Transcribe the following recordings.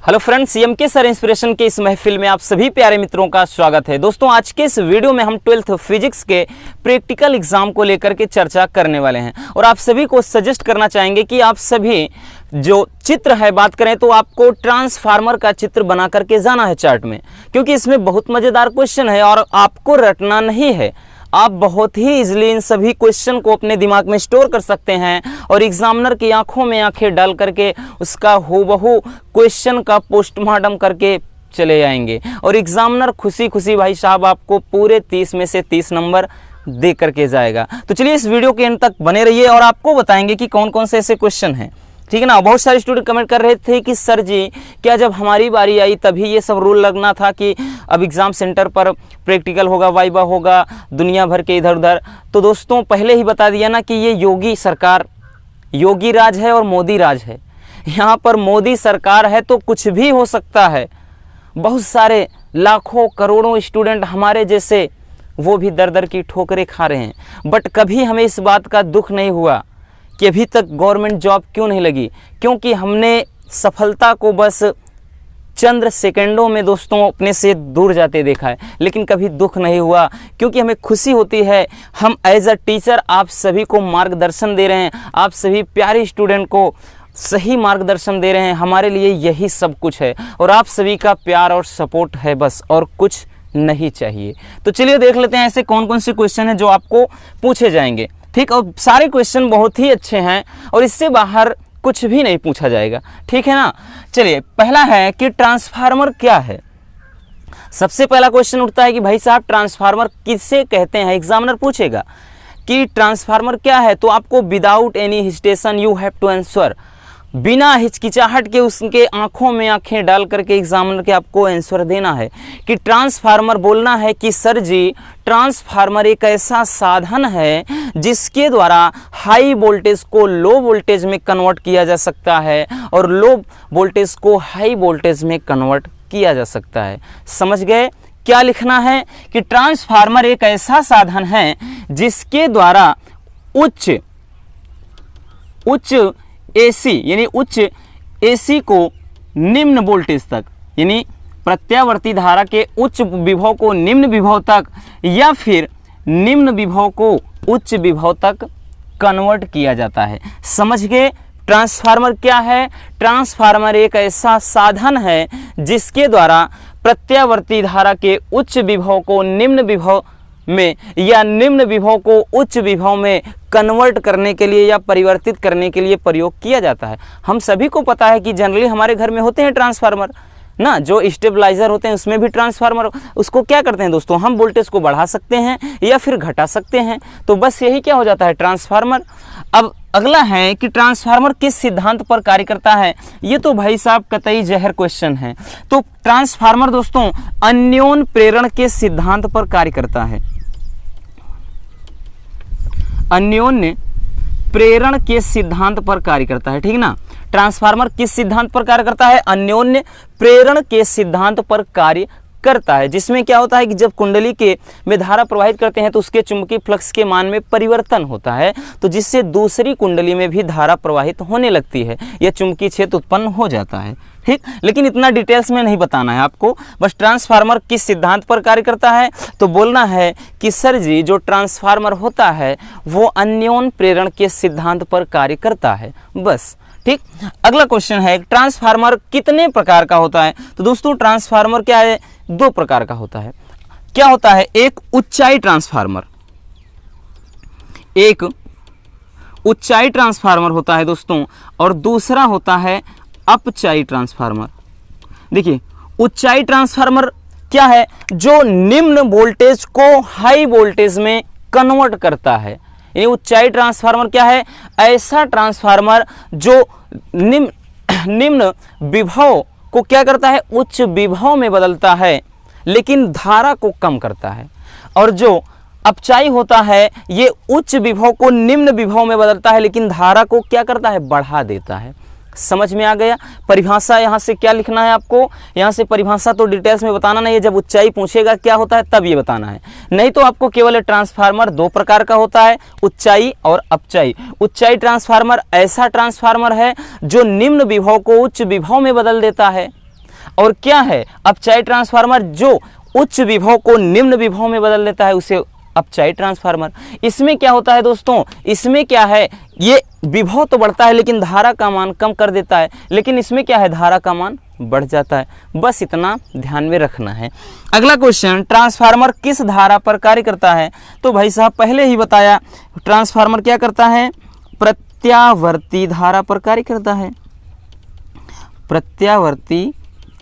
Hello friends, सीएमके sir inspiration के इस महफिल में आप सभी प्यारे मित्रों का स्वागत है। दोस्तों, आज के इस वीडियो में हम 12th फिजिक्स के प्रैक्टिकल एग्जाम को लेकर के चर्चा करने वाले हैं और आप सभी को सजेस्ट करना चाहेंगे कि आप सभी जो चित्र है बात करें तो आपको ट्रांसफार्मर का चित्र बना करके जाना है चार्ट में, क्योंकि इसमें बहुत मज़ेदार क्वेश्चन है और आपको रटना नहीं है। आप बहुत ही इजीली इन सभी क्वेश्चन को अपने दिमाग में स्टोर कर सकते हैं और एग्जामिनर की आंखों में आंखें डाल करके उसका हूबहू क्वेश्चन का पोस्टमार्टम करके चले जाएंगे और एग्जामिनर खुशी खुशी भाई साहब आपको पूरे 30 में से 30 नंबर दे करके जाएगा। तो चलिए इस वीडियो के अंत तक बने रहिए और आपको बताएंगे कि कौन कौन से ऐसे क्वेश्चन हैं, ठीक है ना। बहुत सारे स्टूडेंट कमेंट कर रहे थे कि सर जी क्या जब हमारी बारी आई तभी ये सब रूल लगना था कि अब एग्ज़ाम सेंटर पर प्रैक्टिकल होगा, वाइवा होगा, दुनिया भर के इधर उधर। तो दोस्तों पहले ही बता दिया ना कि ये योगी सरकार, योगी राज है और मोदी राज है। यहाँ पर मोदी सरकार है तो कुछ भी हो सकता है। बहुत सारे लाखों करोड़ों स्टूडेंट हमारे जैसे वो भी दर दर की ठोकरें खा रहे हैं, बट कभी हमें इस बात का दुख नहीं हुआ कि अभी तक गवर्नमेंट जॉब क्यों नहीं लगी, क्योंकि हमने सफलता को बस चंद सेकंडों में दोस्तों अपने से दूर जाते देखा है, लेकिन कभी दुख नहीं हुआ, क्योंकि हमें खुशी होती है हम एज अ टीचर आप सभी को मार्गदर्शन दे रहे हैं, आप सभी प्यारे स्टूडेंट को सही मार्गदर्शन दे रहे हैं। हमारे लिए यही सब कुछ है और आप सभी का प्यार और सपोर्ट है बस, और कुछ नहीं चाहिए। तो चलिए देख लेते हैं ऐसे कौन कौन से क्वेश्चन हैं जो आपको पूछे जाएंगे, ठीक। और सारे क्वेश्चन बहुत ही अच्छे हैं और इससे बाहर कुछ भी नहीं पूछा जाएगा, ठीक है ना। चलिए पहला है कि ट्रांसफार्मर क्या है। सबसे पहला क्वेश्चन उठता है कि भाई साहब ट्रांसफार्मर किसे कहते हैं। एग्जामिनर पूछेगा कि ट्रांसफार्मर क्या है तो आपको without any hesitation you have to answer, बिना हिचकिचाहट के उसके आंखों में आंखें डाल करके एग्जामिनर के आपको आंसर देना है कि ट्रांसफार्मर। बोलना है कि सर जी ट्रांसफार्मर एक ऐसा साधन है जिसके द्वारा हाई वोल्टेज को लो वोल्टेज में कन्वर्ट किया जा सकता है और लो वोल्टेज को हाई वोल्टेज में कन्वर्ट किया जा सकता है। समझ गए क्या लिखना है कि ट्रांसफार्मर एक ऐसा साधन है जिसके द्वारा उच्च एसी यानी उच्च एसी को निम्न वोल्टेज तक, यानी प्रत्यावर्ती धारा के उच्च विभव को निम्न विभव तक या फिर निम्न विभव को उच्च विभव तक कन्वर्ट किया जाता है। समझ गए ट्रांसफार्मर क्या है। ट्रांसफार्मर एक ऐसा साधन है जिसके द्वारा प्रत्यावर्ती धारा के उच्च विभव को निम्न विभव में या निम्न विभव को उच्च विभव में कन्वर्ट करने के लिए या परिवर्तित करने के लिए प्रयोग किया जाता है। हम सभी को पता है कि जनरली हमारे घर में होते हैं ट्रांसफार्मर ना, जो स्टेबलाइजर होते हैं उसमें भी ट्रांसफार्मर, उसको क्या करते हैं दोस्तों, हम वोल्टेज को बढ़ा सकते हैं या फिर घटा सकते हैं। तो बस यही क्या हो जाता है ट्रांसफार्मर। अब अगला है कि ट्रांसफार्मर किस सिद्धांत पर कार्य करता है। ये तो भाई साहब कतई जहर क्वेश्चन है। तो ट्रांसफार्मर दोस्तों अन्योन प्रेरण के सिद्धांत पर कार्य करता है। अन्योन्य प्रेरण के सिद्धांत पर कार्य करता है, ठीक ना। ट्रांसफार्मर किस सिद्धांत पर कार्य करता है, अन्योन्य प्रेरण के सिद्धांत पर कार्य करता है, जिसमें क्या होता है कि जब कुंडली के में धारा प्रवाहित करते हैं तो उसके चुंबकीय फ्लक्स के मान में परिवर्तन होता है, तो जिससे दूसरी कुंडली में भी धारा प्रवाहित होने लगती है, यह चुंबकीय क्षेत्र उत्पन्न हो जाता है, ठीक। लेकिन इतना डिटेल्स में नहीं बताना है आपको, बस ट्रांसफार्मर किस सिद्धांत पर कार्य करता है तो बोलना है कि सर जी जो ट्रांसफार्मर होता है वो अन्योन प्रेरण के सिद्धांत पर कार्य करता है, बस, ठीक। अगला क्वेश्चन है ट्रांसफार्मर कितने प्रकार का होता है। तो दोस्तों ट्रांसफार्मर क्या है, दो प्रकार का होता है। क्या होता है, एक ऊंचाई ट्रांसफार्मर, एक ऊंचाई ट्रांसफार्मर होता है दोस्तों, और दूसरा होता है अपचाई ट्रांसफार्मर। देखिए ऊंचाई ट्रांसफार्मर क्या है, जो निम्न वोल्टेज को हाई वोल्टेज में कन्वर्ट करता है। यानी ऊंचाई ट्रांसफार्मर क्या है, ऐसा ट्रांसफार्मर जो निम्न विभव को क्या करता है, उच्च विभव में बदलता है लेकिन धारा को कम करता है। और जो अपचाई होता है ये उच्च विभव को निम्न विभव में बदलता है लेकिन धारा को क्या करता है, बढ़ा देता है। समझ में आ गया। परिभाषा यहाँ से क्या लिखना है आपको, यहाँ से परिभाषा तो डिटेल्स में बताना नहीं है, जब ऊंचाई पूछेगा क्या होता है तब ये बताना है, नहीं तो आपको केवल ट्रांसफार्मर दो प्रकार का होता है, ऊंचाई और अपचाई। ऊंचाई ट्रांसफार्मर ऐसा ट्रांसफार्मर है जो निम्न विभव को उच्च विभव में बदल देता है, और क्या है अपचायी ट्रांसफार्मर, जो उच्च विभव को निम्न विभव में बदल देता है उसे अपचायी ट्रांसफार्मर। इसमें क्या होता है दोस्तों, इसमें क्या है, ये विभव तो बढ़ता है लेकिन धारा का मान कम कर देता है, लेकिन इसमें क्या है धारा का मान बढ़ जाता है। बस इतना ध्यान में रखना है। अगला क्वेश्चन, ट्रांसफार्मर किस धारा पर कार्य करता है? तो भाई साहब पहले ही बताया, ट्रांसफार्मर क्या करता है, प्रत्यावर्ती धारा पर कार्य करता है। प्रत्यावर्ती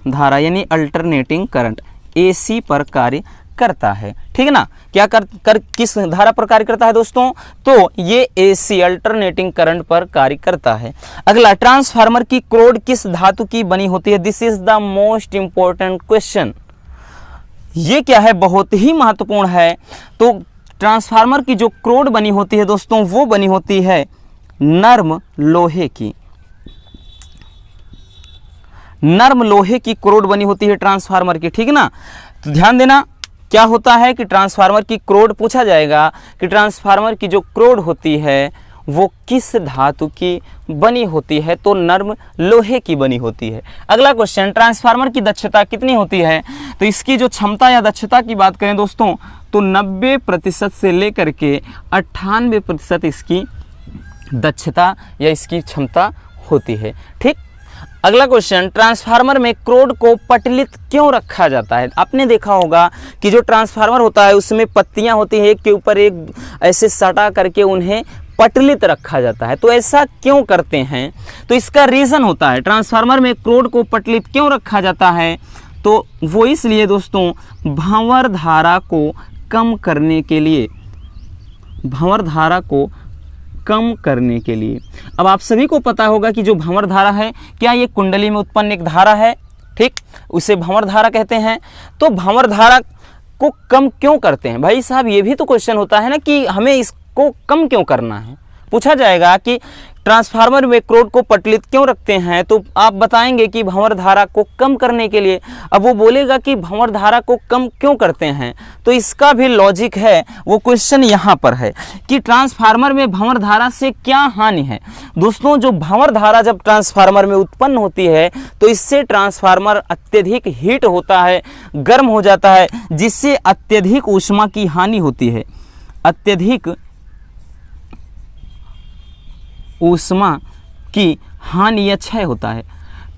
धारा यानी अल्टरनेटिंग करंट, एसी पर कार्य करता है। ठीक है ना, क्या कर किस धारा पर कार्य करता है दोस्तों, तो ये एसी अल्टरनेटिंग करंट पर कार्य करता है। अगला, ट्रांसफार्मर की क्रोड किस धातु की बनी होती है? This is the most important question. ये क्या है, बहुत ही महत्वपूर्ण है। तो ट्रांसफार्मर की जो क्रोड बनी होती है दोस्तों, वो बनी होती है नर्म लोहे की। नर्म लोहे की क्रोड बनी होती है ट्रांसफार्मर की। ठीक है ना, तो ध्यान देना क्या होता है कि ट्रांसफार्मर की क्रोड पूछा जाएगा कि ट्रांसफार्मर की जो क्रोड होती है वो किस धातु की बनी होती है, तो नर्म लोहे की बनी होती है। अगला क्वेश्चन, ट्रांसफार्मर की दक्षता कितनी होती है? तो इसकी जो क्षमता या दक्षता की बात करें दोस्तों, तो 90% से लेकर के 98% इसकी दक्षता या इसकी क्षमता होती है। ठीक। अगला क्वेश्चन, ट्रांसफार्मर में क्रोड को पटलित क्यों रखा जाता है? आपने देखा होगा कि जो ट्रांसफार्मर होता है उसमें पत्तियां होती हैं, एक के ऊपर एक ऐसे सटा करके उन्हें पटलित रखा जाता है। तो ऐसा क्यों करते हैं? तो इसका रीज़न होता है, ट्रांसफार्मर में क्रोड को पटलित क्यों रखा जाता है, तो वो इसलिए दोस्तों भंवर धारा को कम करने के लिए, भंवर धारा को कम करने के लिए। अब आप सभी को पता होगा कि जो भंवर धारा है, क्या ये कुंडली में उत्पन्न एक धारा है, ठीक, उसे भंवर धारा कहते हैं। तो भंवर धारा को कम क्यों करते हैं? भाई साहब ये भी तो क्वेश्चन होता है ना कि हमें इसको कम क्यों करना है। पूछा जाएगा कि ट्रांसफार्मर में क्रोड को पटलित क्यों रखते हैं, तो आप बताएंगे कि भंवर धारा को कम करने के लिए। अब वो बोलेगा कि भंवर धारा को कम क्यों करते हैं, तो इसका भी लॉजिक है, वो क्वेश्चन यहाँ पर है कि ट्रांसफार्मर में भंवर धारा से क्या हानि है। दोस्तों जो भंवर धारा जब ट्रांसफार्मर में उत्पन्न होती है तो इससे ट्रांसफार्मर अत्यधिक हीट होता है, गर्म हो जाता है, जिससे अत्यधिक ऊष्मा की हानि होती है। अत्यधिक ऊष्मा की हानि या क्षय होता है।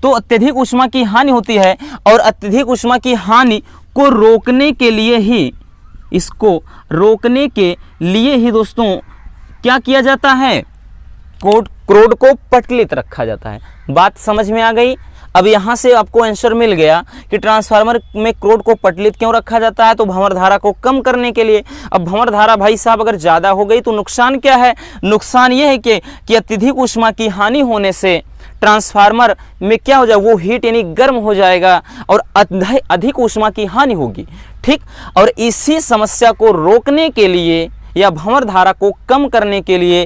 तो अत्यधिक ऊष्मा की हानि होती है, और अत्यधिक ऊष्मा की हानि को रोकने के लिए ही, इसको रोकने के लिए ही दोस्तों क्या किया जाता है, क्रोड को पटलित रखा जाता है। बात समझ में आ गई? अब यहाँ से आपको आंसर मिल गया कि ट्रांसफार्मर में क्रोड को पटलित क्यों रखा जाता है, तो भंवर धारा को कम करने के लिए। अब भंवर धारा भाई साहब अगर ज़्यादा हो गई तो नुकसान क्या है? नुकसान ये है कि अत्यधिक ऊष्मा की हानि होने से ट्रांसफार्मर में क्या हो जाए, वो हीट यानी गर्म हो जाएगा और अधिक ऊष्मा की हानि होगी। ठीक, और इसी समस्या को रोकने के लिए या भंवर धारा को कम करने के लिए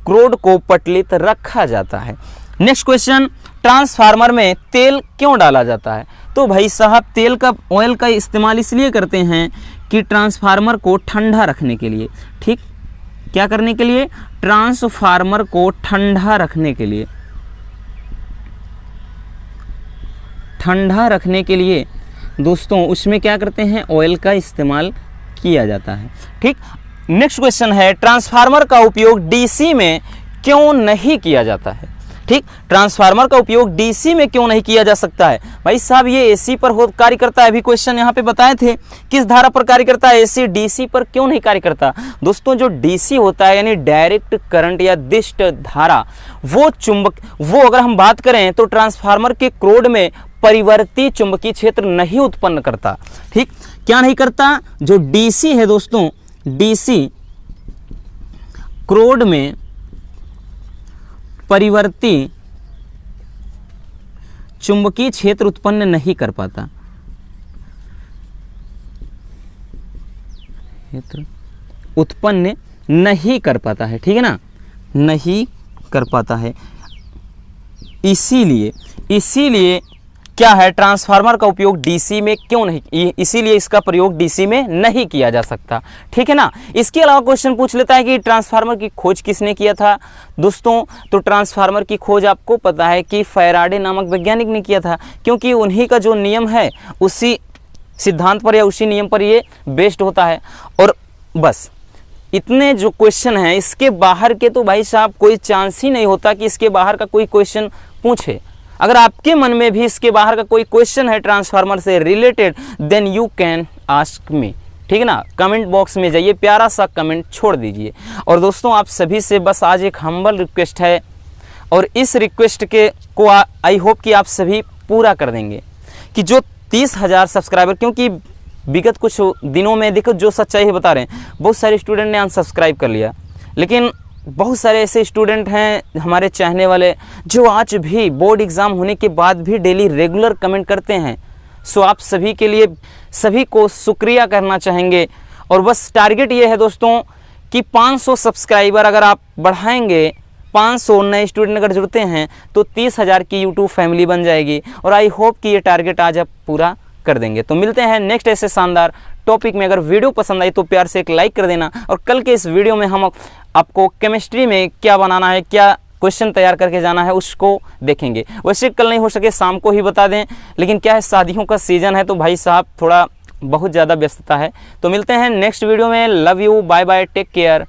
क्रोड को पटलित रखा जाता है। नेक्स्ट क्वेश्चन, ट्रांसफार्मर में तेल क्यों डाला जाता है? तो भाई साहब तेल का, ऑयल का इस्तेमाल इसलिए करते हैं कि ट्रांसफार्मर को ठंडा रखने के लिए। ठीक, क्या करने के लिए? ट्रांसफार्मर को ठंडा रखने के लिए, ठंडा रखने के लिए दोस्तों उसमें क्या करते हैं, ऑयल का इस्तेमाल किया जाता है। ठीक, नेक्स्ट क्वेश्चन है, ट्रांसफार्मर का उपयोग डीसी में क्यों नहीं किया जाता है? ठीक, ट्रांसफार्मर का उपयोग डीसी में क्यों नहीं किया जा सकता है? भाई साहब ये एसी पर कार्य करता है, अभी क्वेश्चन यहाँ पे बताए थे किस धारा पर कार्य करता है, एसी। डीसी पर क्यों नहीं कार्य करता? दोस्तों जो डीसी होता है यानी डायरेक्ट करंट या दिष्ट धारा, वो चुंबक, वो अगर हम बात करें तो ट्रांसफार्मर के क्रोड में परिवर्ती चुंबकीय क्षेत्र नहीं उत्पन्न करता। ठीक, क्या नहीं करता? जो डीसी है दोस्तों, डीसी क्रोड में परिवर्ती चुंबकीय क्षेत्र उत्पन्न नहीं कर पाता, क्षेत्र उत्पन्न नहीं कर पाता है। ठीक है ना, नहीं कर पाता है। इसीलिए क्या है, ट्रांसफार्मर का उपयोग डीसी में क्यों नहीं, इसीलिए इसका प्रयोग डीसी में नहीं किया जा सकता। ठीक है ना। इसके अलावा क्वेश्चन पूछ लेता है कि ट्रांसफार्मर की खोज किसने किया था। दोस्तों तो ट्रांसफार्मर की खोज आपको पता है कि फैराडे नामक वैज्ञानिक ने किया था, क्योंकि उन्हीं का जो नियम है उसी सिद्धांत पर या उसी नियम पर ये बेस्ड होता है। और बस इतने जो क्वेश्चन हैं, इसके बाहर के तो भाई साहब कोई चांस ही नहीं होता कि इसके बाहर का कोई क्वेश्चन पूछे। अगर आपके मन में भी इसके बाहर का कोई क्वेश्चन है ट्रांसफार्मर से related, then you can ask me. ठीक है ना। कमेंट बॉक्स में जाइए, प्यारा सा कमेंट छोड़ दीजिए। और दोस्तों आप सभी से बस आज एक हम्बल रिक्वेस्ट है, और इस रिक्वेस्ट के को आई होप कि आप सभी पूरा कर देंगे कि जो 30,000 सब्सक्राइबर, क्योंकि विगत कुछ दिनों में देखो जो सच्चाई है बता रहे हैं, बहुत सारे स्टूडेंट ने अनसब्सक्राइब कर लिया, लेकिन बहुत सारे ऐसे स्टूडेंट हैं हमारे चाहने वाले जो आज भी बोर्ड एग्ज़ाम होने के बाद भी डेली रेगुलर कमेंट करते हैं। सो आप सभी के लिए सभी को शुक्रिया करना चाहेंगे। और बस टारगेट ये है दोस्तों कि 500 सब्सक्राइबर अगर आप बढ़ाएंगे, 500 नए स्टूडेंट अगर जुड़ते हैं तो 30,000 की यूट्यूब फैमिली बन जाएगी। और आई होप कि ये टारगेट आज आप पूरा कर देंगे। तो मिलते हैं नेक्स्ट ऐसे शानदार टॉपिक में। अगर वीडियो पसंद आई तो प्यार से एक लाइक कर देना। और कल के इस वीडियो में हम आपको केमिस्ट्री में क्या बनाना है, क्या क्वेश्चन तैयार करके जाना है, उसको देखेंगे। वैसे कल नहीं हो सके शाम को ही बता दें, लेकिन क्या है शादियों का सीज़न है तो भाई साहब थोड़ा बहुत ज़्यादा व्यस्तता है। तो मिलते हैं नेक्स्ट वीडियो में। Love you, bye bye, take care.